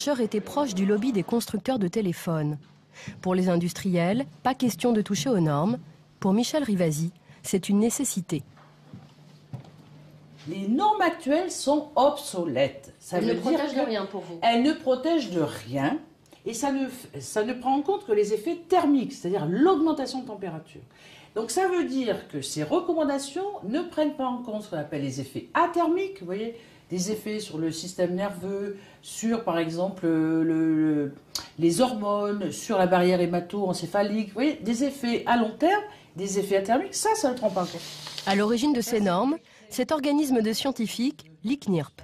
Était proche du lobby des constructeurs de téléphones. Pour les industriels, pas question de toucher aux normes. Pour Michel Rivasi, c'est une nécessité. Les normes actuelles sont obsolètes. Elles ne protègent de rien pour vous. Elles ne protègent de rien et ça ne prend en compte que les effets thermiques, c'est-à-dire l'augmentation de température. Donc ça veut dire que ces recommandations ne prennent pas en compte ce qu'on appelle les effets athermiques, vous voyez, des effets sur le système nerveux, sur par exemple les hormones, sur la barrière hémato-encéphalique, vous voyez, des effets à long terme, des effets athermiques, ça ne prend pas en compte. À l'origine de ces normes, cet organisme de scientifiques, l'ICNIRP.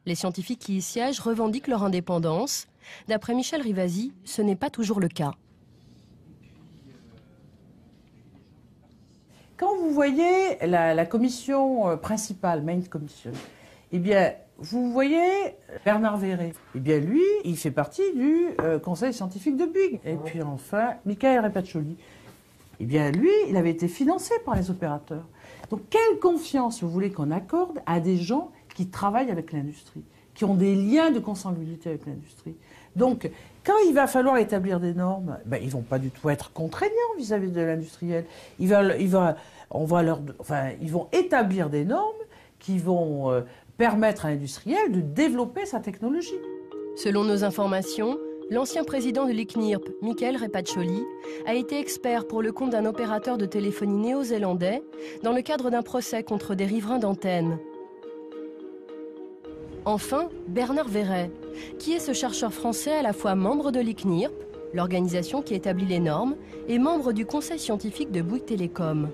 Les scientifiques qui y siègent revendiquent leur indépendance. D'après Michel Rivasi, ce n'est pas toujours le cas. Quand vous voyez la commission principale, Main Commission, eh bien, vous voyez Bernard Verret. Eh bien, lui, il fait partie du conseil scientifique de Bouygues. Et puis enfin, Michael Repaccioli. Eh bien, lui, il avait été financé par les opérateurs. Donc, quelle confiance vous voulez qu'on accorde à des gens qui travaillent avec l'industrie, qui ont des liens de consanguinité avec l'industrie? Donc, quand il va falloir établir des normes, ben, ils ne vont pas du tout être contraignants vis-à-vis de l'industriel. Ils vont établir des normes qui vont permettre à l'industriel de développer sa technologie. Selon nos informations, l'ancien président de l'ICNIRP, Michael Repaccioli, a été expert pour le compte d'un opérateur de téléphonie néo-zélandais dans le cadre d'un procès contre des riverains d'antennes. Enfin, Bernard Verret, qui est ce chercheur français à la fois membre de l'ICNIRP, l'organisation qui établit les normes, et membre du conseil scientifique de Bouygues Télécom.